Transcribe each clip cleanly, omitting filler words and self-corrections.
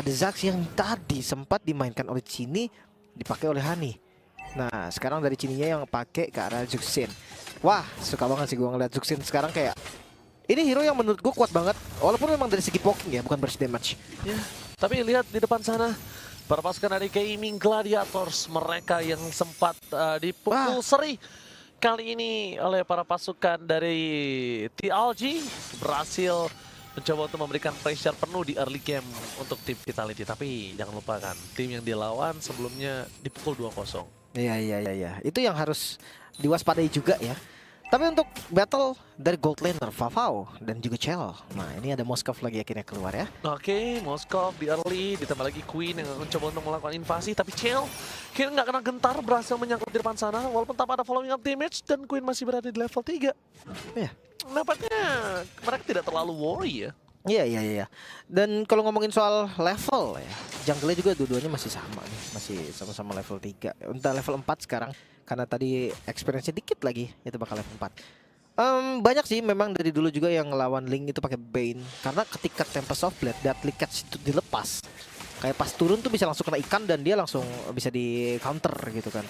ada Zax yang tadi sempat dimainkan oleh Cini, dipakai oleh Hani. Nah, sekarang dari Cininya yang pakai ke arah Zuxin. Wah, suka banget sih gua ngeliat Zuxin sekarang kayak ini hero yang menurut gua kuat banget. Walaupun memang dari segi poking ya, bukan burst damage. Ya, tapi lihat di depan sana para pasukan dari Gaming Gladiators, mereka yang sempat dipukul seri kali ini oleh para pasukan dari TLG berhasil mencoba untuk memberikan pressure penuh di early game untuk tim Vitality. Tapi jangan lupakan, tim yang dilawan sebelumnya dipukul 2-0. Iya. Itu yang harus diwaspadai juga ya. Tapi untuk battle dari gold laner Vavao dan juga Chell. Nah, ini ada Moskov lagi akhirnya keluar ya. Oke, Moskov di early, ditambah lagi Queen yang mencoba untuk melakukan invasi. Tapi Chell kayaknya nggak kena gentar, berhasil menyangkut di depan sana. Walaupun tanpa ada following up damage dan Queen masih berada di level 3. Iya. Nampaknya mereka tidak terlalu worry ya. Iya. Dan kalau ngomongin soal level ya, jungle juga dua-duanya masih sama nih, masih sama-sama level 3. Entah level 4 sekarang karena tadi experience-nya dikit lagi itu bakal level 4. Banyak sih memang dari dulu juga yang ngelawan Link itu pakai Bane karena ketika Tempest of Blade Deadly Catch itu dilepas, kayak pas turun tuh bisa langsung kena ikan dan dia langsung bisa di counter gitu kan.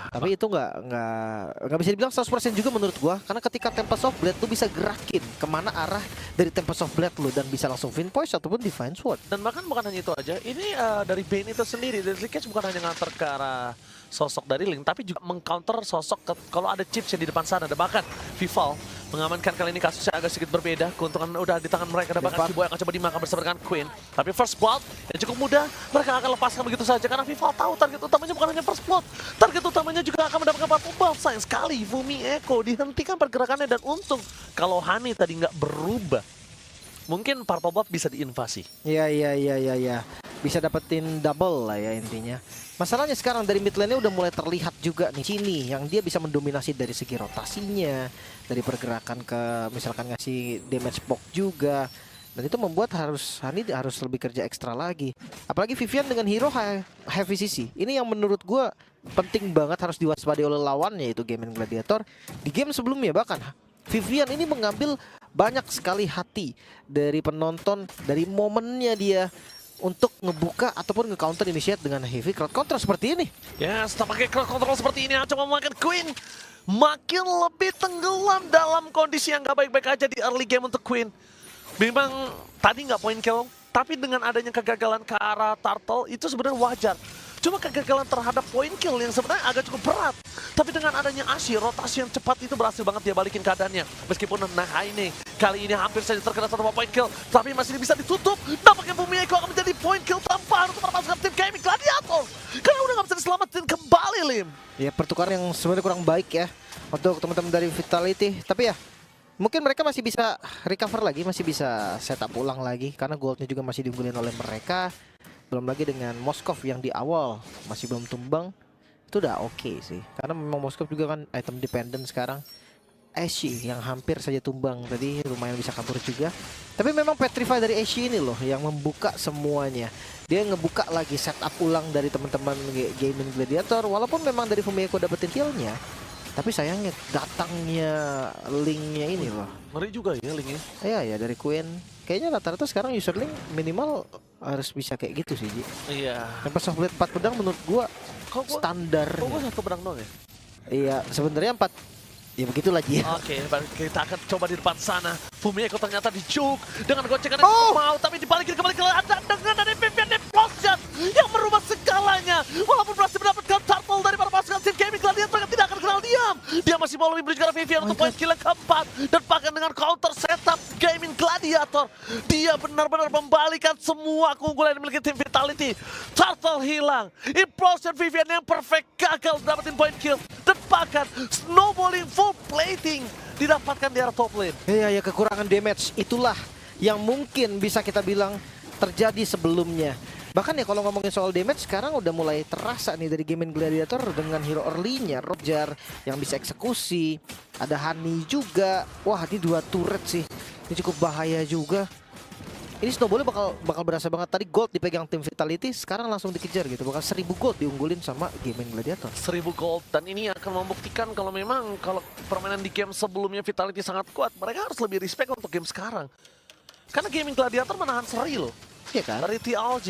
Tapi itu nggak bisa dibilang 100% juga menurut gua karena ketika Tempest of Blade tuh bisa gerakin kemana arah dari Tempest of Blade lu dan bisa langsung Vinpoise ataupun Divine Sword. Dan bahkan bukan hanya itu aja, ini dari Bane itu sendiri, Deadly Catch bukan hanya nganter ke arah sosok dari Link, tapi juga mengcounter sosok kalau ada chips yang di depan sana. Ada bahkan Vival mengamankan kali ini kasusnya agak sedikit berbeda. Keuntungan udah di tangan mereka. Ada bahkan Kiboy akan coba dimakan bersama dengan Queen. Tapi first blood yang cukup mudah, mereka akan lepaskan begitu saja karena Vival tahu target utamanya bukan hanya first blood. Target utamanya juga akan mendapatkan purple buff. Sayang sekali Fumi Echo dihentikan pergerakannya dan untung kalau Hani tadi nggak berubah, mungkin purple buff bisa diinvasi. Iya. Bisa dapetin double lah ya intinya. Masalahnya sekarang dari mid lane-nya udah mulai terlihat juga nih Cini yang dia bisa mendominasi dari segi rotasinya, dari pergerakan ke misalkan ngasih damage box juga. Dan itu membuat Hani harus lebih kerja ekstra lagi. Apalagi Vivian dengan hero heavy CC. Ini yang menurut gue penting banget harus diwaspadai oleh lawannya, yaitu Gaming Gladiator. Di game sebelumnya bahkan Vivian ini mengambil banyak sekali hati dari penonton, dari momennya dia untuk ngebuka ataupun nge-counter initiate dengan heavy crowd control seperti ini. Ya, setelah pakai crowd control seperti ini, coba memakan Queen makin lebih tenggelam dalam kondisi yang gak baik-baik aja di early game untuk Queen. Memang tadi nggak point kill, tapi dengan adanya kegagalan ke arah Turtle itu sebenarnya wajar. Cuma kegagalan terhadap point kill yang sebenarnya agak cukup berat. Tapi dengan adanya Ashi, rotasi yang cepat itu berhasil banget dia balikin keadaannya. Meskipun ini kali ini hampir saja terkena satu point kill, tapi masih bisa ditutup. Nampaknya Fumi Echo akan menjadi point kill tambahan untuk pasukan tim Gaming Gladiator. Karena udah nggak bisa diselamatin kembali, Lim. Ya, pertukaran yang sebenarnya kurang baik ya untuk teman-teman dari Vitality. Tapi ya, mungkin mereka masih bisa recover lagi, masih bisa setup ulang lagi. Karena goldnya juga masih diunggulin oleh mereka. Belum lagi dengan Moskov yang di awal masih belum tumbang. Itu udah oke sih. Karena memang Moskov juga kan item dependent sekarang. Ashe yang hampir saja tumbang tadi lumayan bisa kabur juga. Tapi memang Petrify dari Ashe ini loh yang membuka semuanya. Dia ngebuka lagi setup ulang dari teman-teman Gaming Gladiator. Walaupun memang dari Fumiko dapetin kill-nya, tapi sayangnya datangnya Link-nya ini loh. Ngeri juga ya Link-nya. Iya dari Queen. Kayaknya rata-rata sekarang user Link minimal harus bisa kayak gitu sih, Ji. Iya. Tempest of Blade 4 pedang menurut gua standar. Kok gua 1 pedang doang ya? Iya, sebenarnya 4. Ya begitulah, Ji. Oke, kita akan coba di depan sana. Fumi Echo ternyata dijuk dengan gocekan yang mau, tapi dibalikin kembali ke dengan ada Vivian Explosion yang merubah segalanya. Walaupun berhasil mendapatkan turtle dari para pasukan tim Gaming Gladiator yang tidak akan kenal diam. Dia masih mau lebih berjuang Vivian untuk point kill yang keempat. Dan bahkan dengan counter setup Gaming Gladiator, dia benar-benar membalikan semua keunggulan yang dimiliki tim Vitality. Turtle hilang, Implosion Vivian yang perfect gagal dapetin point kill. Dan bahkan snowballing full plating didapatkan di arah top lane. Iya, kekurangan damage itulah yang mungkin bisa kita bilang terjadi sebelumnya. Bahkan ya kalau ngomongin soal damage sekarang udah mulai terasa nih dari Gaming Gladiator dengan hero early-nya Roger yang bisa eksekusi, ada Hani juga. Wah, ini 2 turret sih. Ini cukup bahaya juga. Ini snowballnya bakal berasa banget. Tadi gold dipegang tim Vitality, sekarang langsung dikejar gitu. Bakal 1000 gold diunggulin sama Gaming Gladiator. 1000 gold, dan ini akan membuktikan kalau memang kalau permainan di game sebelumnya Vitality sangat kuat, mereka harus lebih respect untuk game sekarang. Karena Gaming Gladiator menahan seri loh. Iya kan? Dari TLG.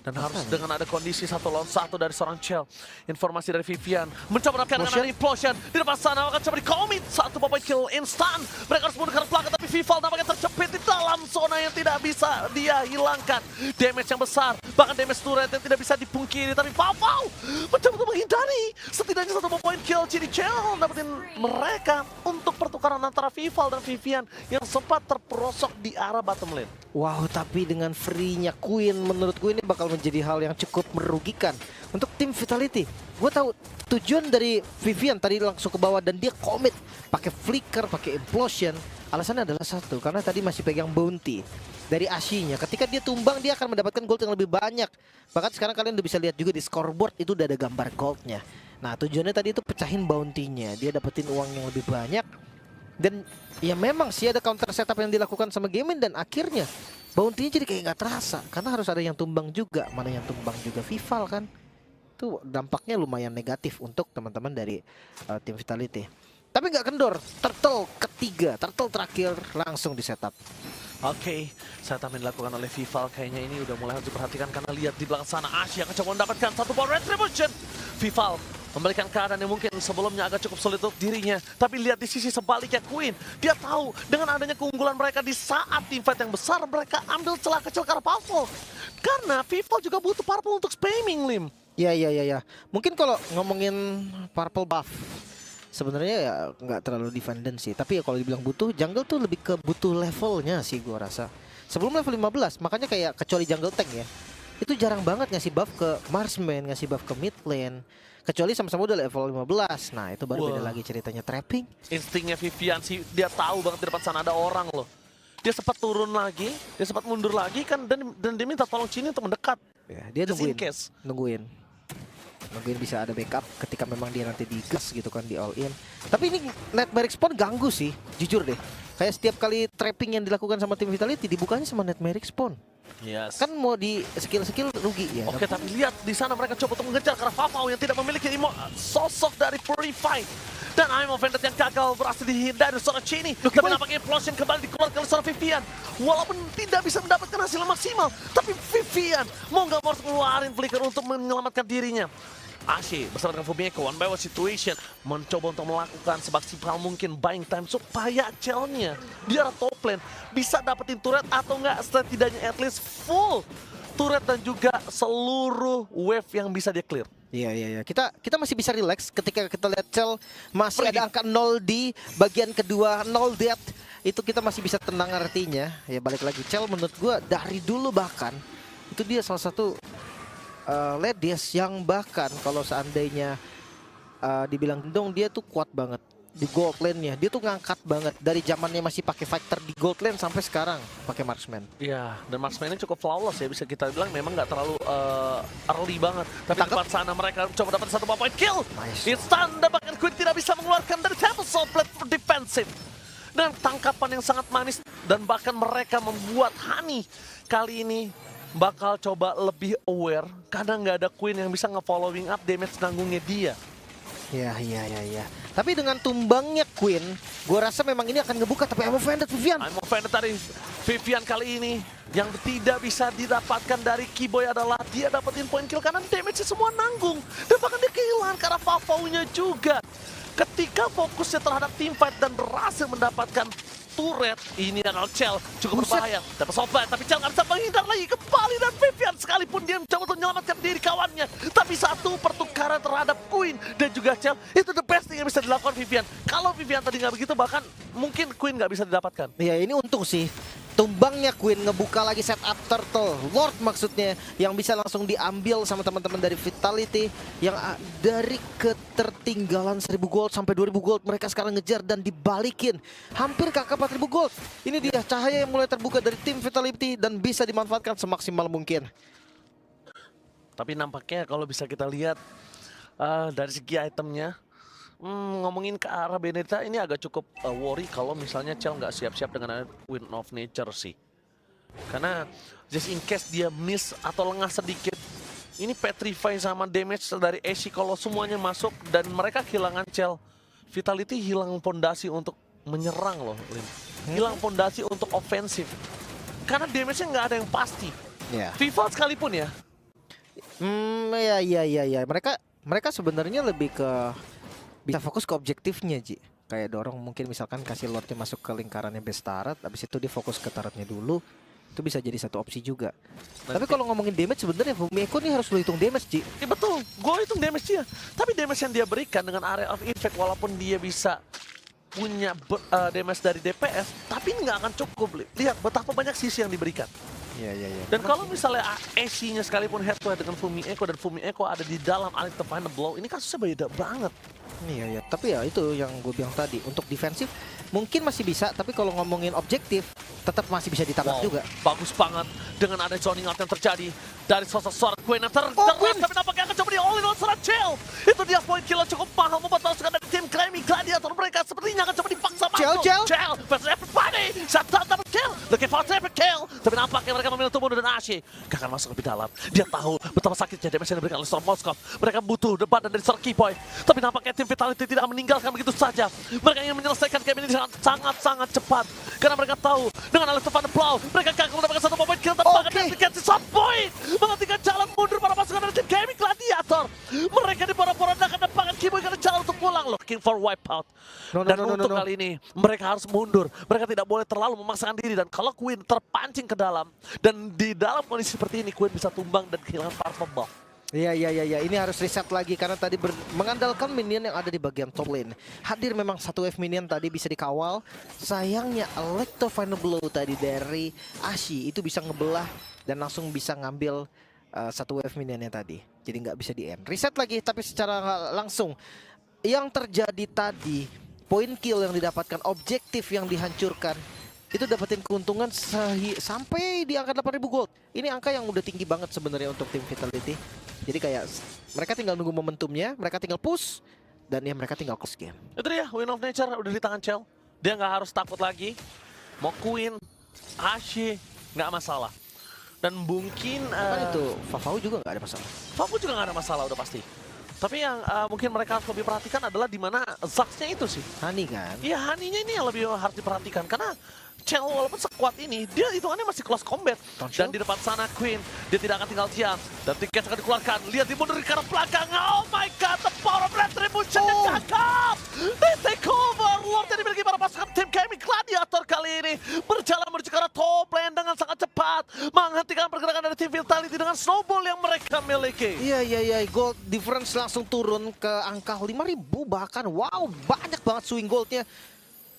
Dan harus dengan ada kondisi 1 lawan 1 dari seorang Chell. Informasi dari Vivian. Mencoba mendapatkan dengan Implosion. Di depan sana akan coba di-commit. 1 point kill instan. Mereka harus mundur ke belakang. Tapi Vival nampaknya terjepit di dalam zona yang tidak bisa dia hilangkan. Damage yang besar. Bahkan damage turret yang tidak bisa dipungkiri. Tapi Vavau mencoba untuk menghindari. Setidaknya 1 point kill. Jadi Chell dapetin mereka untuk pertukaran antara Vival dan Vivian yang sempat terperosok di arah bottom lane. Wow, tapi dengan free-nya Queen, menurutku ini bakal menjadi hal yang cukup merugikan untuk tim Vitality. Gue tahu tujuan dari Vivian tadi langsung ke bawah dan dia commit pakai flicker, pakai implosion. Alasannya adalah satu, karena tadi masih pegang bounty dari Ashinya. Ketika dia tumbang, dia akan mendapatkan gold yang lebih banyak. Bahkan sekarang kalian udah bisa lihat juga di scoreboard itu udah ada gambar goldnya. Nah, tujuannya tadi itu pecahin bounty-nya. Dia dapetin uang yang lebih banyak. Dan ya memang sih ada counter setup yang dilakukan sama Gaming dan akhirnya bounty-nya jadi kayak nggak terasa. Karena harus ada yang tumbang juga. Mana yang tumbang juga Vival kan. Itu dampaknya lumayan negatif untuk teman-teman dari tim Vitality. Tapi nggak kendor, turtle ketiga, turtle terakhir langsung di setup. Oke, setup yang dilakukan oleh Vival kayaknya ini udah mulai harus diperhatikan karena lihat di belakang sana Ashi akan coba mendapatkan 1 power retribution. Vival memberikan keadaan yang mungkin sebelumnya agak cukup sulit untuk dirinya. Tapi lihat di sisi sebaliknya Queen, dia tahu dengan adanya keunggulan mereka di saat teamfight yang besar, mereka ambil celah kecil karena Purple. Karena Vival juga butuh Purple untuk spamming, Lim. Ya. Mungkin kalau ngomongin Purple buff, sebenarnya ya nggak terlalu defendant sih. Tapi ya kalau dibilang butuh, jungle tuh lebih ke butuh levelnya sih gua rasa. Sebelum level 15, makanya kayak kecuali jungle tank ya, itu jarang banget ngasih buff ke marksman, ngasih buff ke mid lane. Kecuali sama-sama udah level 15. Nah itu baru beda lagi ceritanya trapping. Instingnya Vivian sih, dia tahu banget di depan sana ada orang loh. Dia sempat turun lagi, dia sempat mundur lagi kan, dan dia minta tolong Cini untuk mendekat. Ya, dia nungguin bisa ada backup ketika memang dia nanti digas gitu kan, di all in. Tapi ini Nightmare Spawn ganggu sih, jujur deh. Kayak setiap kali trapping yang dilakukan sama tim Vitality dibukanya sama Nightmare Spawn. Yes. Kan mau di skill-skill rugi ya. Oke, tapi lihat di sana mereka coba untuk mengejar karena Vavau yang tidak memiliki sosok dari Purify. Dan I'm Offended yang gagal berhasil dihindari seorang Cini. Tapi nampaknya Implosion kembali dikeluarkan oleh seorang Vivian. Walaupun tidak bisa mendapatkan hasil yang maksimal, tapi Vivian mau nggak mau harus ngeluarin flicker untuk menyelamatkan dirinya. Ashi bersama dengan Fumiko, one by one situation, mencoba untuk melakukan semaksimal mungkin buying time supaya Chell-nya di arah top lane bisa dapetin turret atau enggak setidaknya at least full turret dan juga seluruh wave yang bisa dia clear. Iya. Kita masih bisa relax ketika kita lihat Chell masih ada angka 0 di bagian kedua, 0 death. Itu kita masih bisa tenang artinya. Ya balik lagi, Chell menurut gua dari dulu bahkan itu dia salah satu Ladies yang bahkan kalau seandainya dibilang dong, dia tuh kuat banget di gold lane-nya. Dia tuh ngangkat banget dari zamannya masih pakai fighter di gold lane sampai sekarang pakai marksman. Iya, dan marksman ini cukup flawless ya, bisa kita bilang memang nggak terlalu early banget. Tapi di depan sana mereka coba dapat 1 point kill. Nice. Instan bahkan Queen tidak bisa mengeluarkan dari Temple Soul Blade for defensive. Dan tangkapan yang sangat manis dan bahkan mereka membuat Honey kali ini bakal coba lebih aware karena nggak ada Queen yang bisa nge-following up damage nanggungnya dia. Ya. Tapi dengan tumbangnya Queen, gue rasa memang ini akan ngebuka. Tapi I'm Offended Vivian. I'm Offended dari Vivian kali ini yang tidak bisa didapatkan dari Kiboy adalah dia dapetin point kill karena damage-nya semua nanggung. Dan bahkan dia kehilangan karena Vavau-nya juga. Ketika fokusnya terhadap teamfight dan berhasil mendapatkan turret, ini adalah Chell cukup berbahaya. Dapat sobat, tapi Chell nggak bisa menghindar lagi kembali dan Vivian sekalipun dia mencoba untuk menyelamatkan diri kawannya. Tapi satu pertukaran terhadap Queen dan juga Chell itu the best thing yang bisa dilakukan Vivian. Kalau Vivian tadi nggak begitu, bahkan mungkin Queen nggak bisa didapatkan. Ya ini untung sih. Tumbangnya Queen ngebuka lagi setup Turtle Lord maksudnya, yang bisa langsung diambil sama teman-teman dari Vitality yang dari ketertinggalan 1000 gold sampai 2000 gold mereka sekarang ngejar dan dibalikin hampir ke angka 4000 gold. Ini dia cahaya yang mulai terbuka dari tim Vitality dan bisa dimanfaatkan semaksimal mungkin. Tapi nampaknya kalau bisa kita lihat dari segi itemnya, ngomongin ke arah Benedetta ini agak cukup worry kalau misalnya Chell nggak siap-siap dengan Wind of Nature sih. Karena just in case dia miss atau lengah sedikit, ini petrify sama damage dari Ashe kalau semuanya masuk dan mereka kehilangan Chell. Vitality hilang fondasi untuk menyerang loh, Lim. Hilang fondasi untuk ofensif. Karena damage-nya nggak ada yang pasti. Yeah. Vival sekalipun ya, Iya. Mereka sebenarnya lebih ke bisa fokus ke objektifnya, Ji. Kayak dorong mungkin misalkan kasih Lordnya masuk ke lingkarannya base turret, habis itu dia fokus ke turretnya dulu. Itu bisa jadi satu opsi juga. Tapi kalau ngomongin damage sebenarnya Fumi Eko nih harus lo hitung damage, Ji. Iya betul, gue hitung damage dia. Tapi damage yang dia berikan dengan area of effect walaupun dia bisa punya damage dari DPS, tapi ini nggak akan cukup. Lihat betapa banyak sisi yang diberikan. Iya. Dan kalau misalnya AC-nya sekalipun head to head dengan Fumi Eko dan Fumi Eko ada di dalam Alif the Final Blow, ini kasusnya beda banget. Iya. Tapi ya itu yang gue bilang tadi. Untuk defensif mungkin masih bisa, tapi kalau ngomongin objektif tetap masih bisa ditangkap juga. Bagus banget dengan ada zoning out yang terjadi dari sosok seorang Queen yang Queen! tapi nampaknya akan coba di all in on seorang Chell. Itu dia poin kill cukup mahal membuat pasukan dari tim Grammy Gladiator mereka sepertinya akan coba dipaksa masuk. Chell versus everybody. Shutdown double kill. Looking for triple kill. Tapi nampaknya mereka memilih untuk mundur dan Ashe gak akan masuk lebih dalam. Dia tahu betapa sakitnya damage yang diberikan oleh seorang Moskov. Mereka butuh debat dari seorang Keyboy. Tapi nampaknya tim Vitality tidak akan meninggalkan begitu saja. Mereka ingin menyelesaikan game ini sangat cepat. Karena mereka tahu dengan Alex Van der Plau mereka gagal mendapatkan satu point kill tanpa dikasih shot point. Menghentikan jalan mundur para pasukan dari tim Gaming Gladiator. Mereka diporak-porandakan dan bahkan Keyboy karena jalan untuk pulang. Looking for wipeout. Dan untuk kali ini mereka harus mundur. Mereka tidak boleh terlalu memaksakan diri. Dan kalau Queen terpancing ke dalam dan di dalam kondisi seperti ini Queen bisa tumbang dan kehilangan powerful buff. Iya. Ini harus reset lagi karena tadi mengandalkan minion yang ada di bagian top lane. Hadir memang satu wave minion tadi bisa dikawal. Sayangnya Electro Final Blow tadi dari Ashe itu bisa ngebelah dan langsung bisa ngambil satu wave minionnya tadi. Jadi nggak bisa di end. Reset lagi tapi secara langsung yang terjadi tadi, poin kill yang didapatkan, objektif yang dihancurkan, itu dapetin keuntungan sampai di angka 8.000 gold. Ini angka yang udah tinggi banget sebenarnya untuk tim Vitality. Jadi kayak mereka tinggal nunggu momentumnya, mereka tinggal push, dan ya mereka tinggal close game. Itu dia, Win of Nature udah di tangan Chell. Dia nggak harus takut lagi. Mau Queen, Ashe, nggak masalah. Dan mungkin... Kan itu, Vavau juga nggak ada masalah. Vavau juga nggak ada masalah, udah pasti. Tapi yang mungkin mereka harus lebih perhatikan adalah di mana Zax-nya itu sih. Hani kan? Iya, Hani-nya ini yang lebih harus diperhatikan. Karena Chell walaupun sekuat ini, dia hitungannya masih close combat. Dan di depan sana Queen, dia tidak akan tinggal diam. Dan tiket akan dikeluarkan. Lihat dimundur ke arah belakang. Oh my god, the power of retribution yang gagal. They take over. Lord yang dimiliki para pasukan tim Gaming Gladiator kali ini. Berjalan menuju ke arah top lane dengan sangat cepat. Menghentikan pergerakan dari tim Vitality dengan snowball yang mereka miliki. Iya. Gold difference langsung turun ke angka 5.000 bahkan. Wow, banyak banget swing goldnya.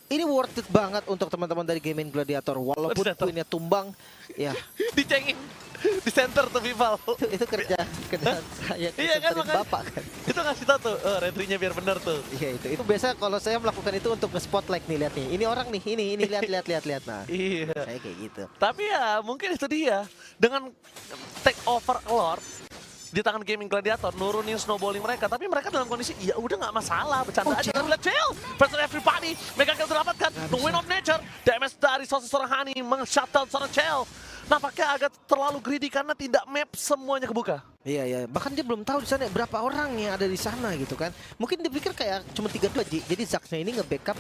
Ini worth it banget untuk teman-teman dari Gaming Gladiator. Walaupun Queen-nya tumbang, ya. Dicengin di center tuh Vival. Itu kerja saya. Iya kan, Bapak kan. Itu ngasih tau tuh, retrinya biar bener tuh. Iya itu biasa kalau saya melakukan itu untuk nge-spotlight nih, lihat nih. Ini orang nih, ini lihat. Nah, iya. Saya kayak gitu. Tapi ya mungkin itu dia. Dengan take over Lord di tangan Gaming Gladiator, nurunin snowballing mereka. Tapi mereka dalam kondisi, ya udah nggak masalah. Bercanda aja. Lihat Chell versus everybody. Mega kill terdapatkan. The Win of Nature. Damage dari seorang Hani meng-shutdown seorang Chell. Nampaknya agak terlalu greedy karena tidak map semuanya kebuka. Iya. Bahkan dia belum tahu di sana berapa orang yang ada di sana gitu kan. Mungkin dipikir kayak cuma 3-2 Ji. Jadi Zax-nya ini nge-backup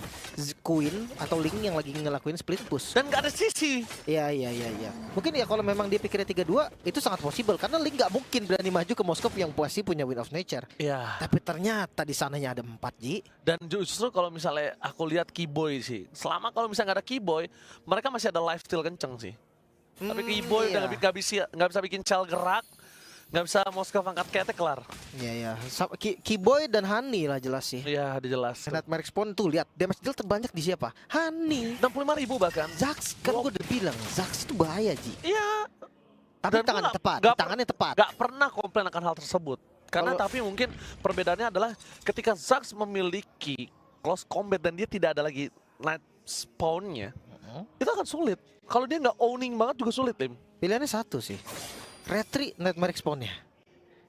Queen atau Ling yang lagi ngelakuin split push. Dan nggak ada sisi. Iya. Mungkin ya kalau memang dia pikirnya 3-2 itu sangat possible karena Ling nggak mungkin berani maju ke Moskov yang pasti punya Win of Nature. Iya. Tapi ternyata di sananya ada 4 Ji. Dan justru kalau misalnya aku lihat Keyboy sih, selama kalau misalnya nggak ada Keyboy, mereka masih ada lifesteal kenceng sih. Tapi Keyboy udah nggak bisa bikin Chell gerak, nggak bisa Moskov angkat ketek kelar. Iya. Keyboy dan Hani lah jelas sih. Iya, udah jelas. Nightmare Spawn tuh lihat damage deal terbanyak di siapa? Hani. 65.000 bahkan. Zax kan gue udah bilang Zax itu bahaya Ji. Iya. Tapi tangan tepat, tangannya tepat. Gak pernah komplain akan hal tersebut. Karena tapi mungkin perbedaannya adalah ketika Zax memiliki close combat dan dia tidak ada lagi night spawn-nya, itu akan sulit. Kalau dia nggak owning banget juga sulit, Tim. Pilihannya satu sih. Retri Nightmare Spawn-nya.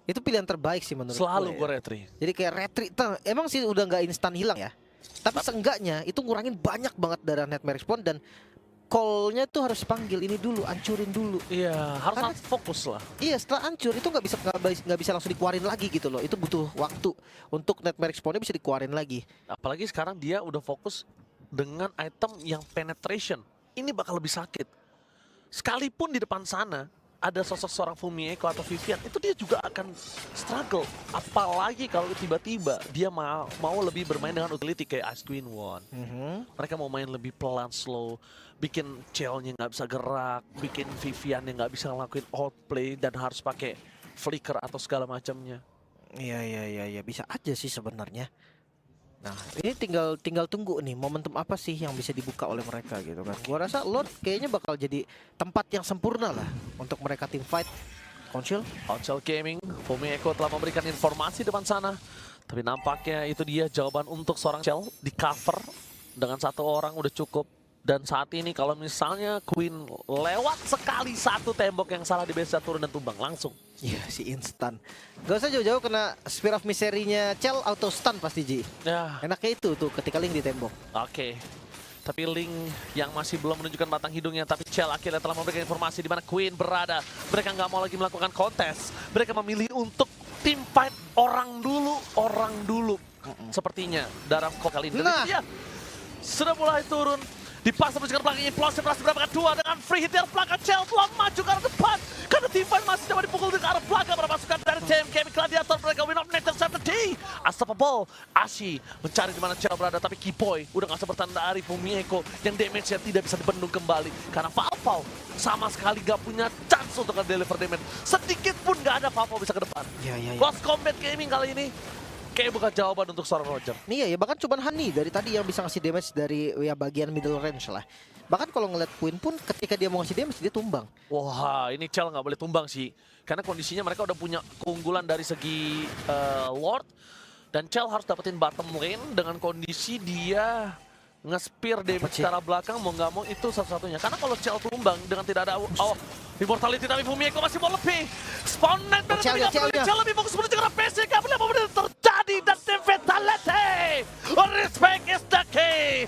Itu pilihan terbaik sih menurut Selalu gue. Gue retri. Jadi kayak retri, emang sih udah nggak instan hilang ya. Tapi seenggaknya itu ngurangin banyak banget darah Nightmare Spawn dan call-nya tuh harus panggil ini dulu, hancurin dulu. Iya, harus fokus lah. Iya, setelah hancur itu nggak bisa langsung dikeluarin lagi gitu loh. Itu butuh waktu untuk Nightmare Spawn-nya bisa dikeluarin lagi. Apalagi sekarang dia udah fokus dengan item yang penetration. Ini bakal lebih sakit. Sekalipun di depan sana ada sosok seorang Fumieko atau Vivian, itu dia juga akan struggle. Apalagi kalau tiba-tiba dia mau lebih bermain dengan utility kayak Ice Queen One. Mereka mau main lebih pelan, slow, bikin Chell-nya nggak bisa gerak, bikin Vivian yang nggak bisa ngelakuin outplay dan harus pakai flicker atau segala macamnya. Iya, bisa aja sih sebenarnya. Nah, ini tinggal tunggu nih momentum apa sih yang bisa dibuka oleh mereka gitu kan. Gua rasa Lord kayaknya bakal jadi tempat yang sempurna lah untuk mereka team fight. Council Gaming, Fumieko telah memberikan informasi depan sana. Tapi nampaknya itu dia jawaban untuk seorang Chell, di cover dengan satu orang udah cukup. Dan saat ini kalau misalnya Queen lewat sekali satu tembok yang salah di base turun dan tumbang langsung. Iya, si instan. Gak usah jauh-jauh kena Spear of Misery-nya Chell auto stun pasti, Ji. Ya. Enaknya itu tuh ketika Link di tembok. Oke. Tapi Link yang masih belum menunjukkan batang hidungnya, tapi Chell akhirnya telah memberikan informasi di mana Queen berada. Mereka nggak mau lagi melakukan kontes. Mereka memilih untuk team fight orang dulu. Sepertinya dalam kali ini. Nah, Dia sudah mulai turun. Dipaksa menunjukkan belakang implosi berhasil mendapatkan 2 dengan free hit dari belakang. Chell telah maju ke arah depan karena tim fight masih coba dipukul ke arah belakang. Berpasukan dari tim Gaming Gladiator, mereka win up next save the day. Unstoppable. Ashi mencari di mana Chell berada, tapi Kipoy udah nggak seperti dari Fumieko yang damage-nya tidak bisa dibendung kembali karena Falfau sama sekali gak punya chance untuk deliver damage. Sedikit pun gak ada Falfau bisa ke depan. Iya. Lost Combat Gaming kali ini kayak bukan jawaban untuk seorang Roger. Iya, bahkan cuman Honey dari tadi yang bisa ngasih damage dari ya bagian middle range lah. Bahkan kalau ngeliat Queen pun ketika dia mau ngasih damage dia tumbang. Wah, ini Chell nggak boleh tumbang sih. Karena kondisinya mereka udah punya keunggulan dari segi Lord. Dan Chell harus dapetin bottom lane dengan kondisi dia nge-spear damage ke arah belakang, mau nggak mau itu satu-satunya. Karena kalau Chell tumbang dengan tidak ada immortality, tapi Fumieko masih mau lebih. Spawn Knight tapi nggak perlu Chell lebih fokus menuju ke arah PC. Gak boleh apa terjadi dan tim Vitality. Respect is the key.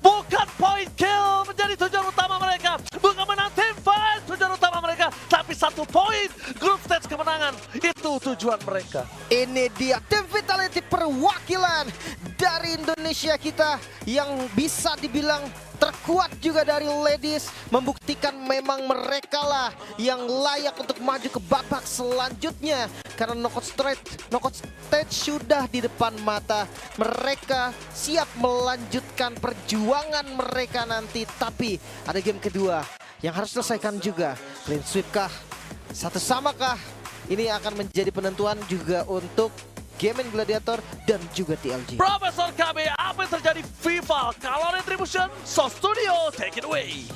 Bukan point kill menjadi tujuan utama mereka. Bukan menang tim fight tujuan utama mereka. Tapi 1 poin group stage kemenangan. Itu tujuan mereka. Ini dia tim Vitality perwakilan dari Indonesia kita yang bisa dibilang terkuat juga dari ladies, membuktikan memang mereka lah yang layak untuk maju ke babak selanjutnya karena knockout stage sudah di depan mata. Mereka siap melanjutkan perjuangan mereka nanti, tapi ada game kedua yang harus selesaikan juga. Clean sweep kah? Satu sama kah? Ini akan menjadi penentuan juga untuk Gaming Gladiator dan juga TLG. Profesor KB, apa yang terjadi FIFA? Kalau Retribution, So Studio, take it away.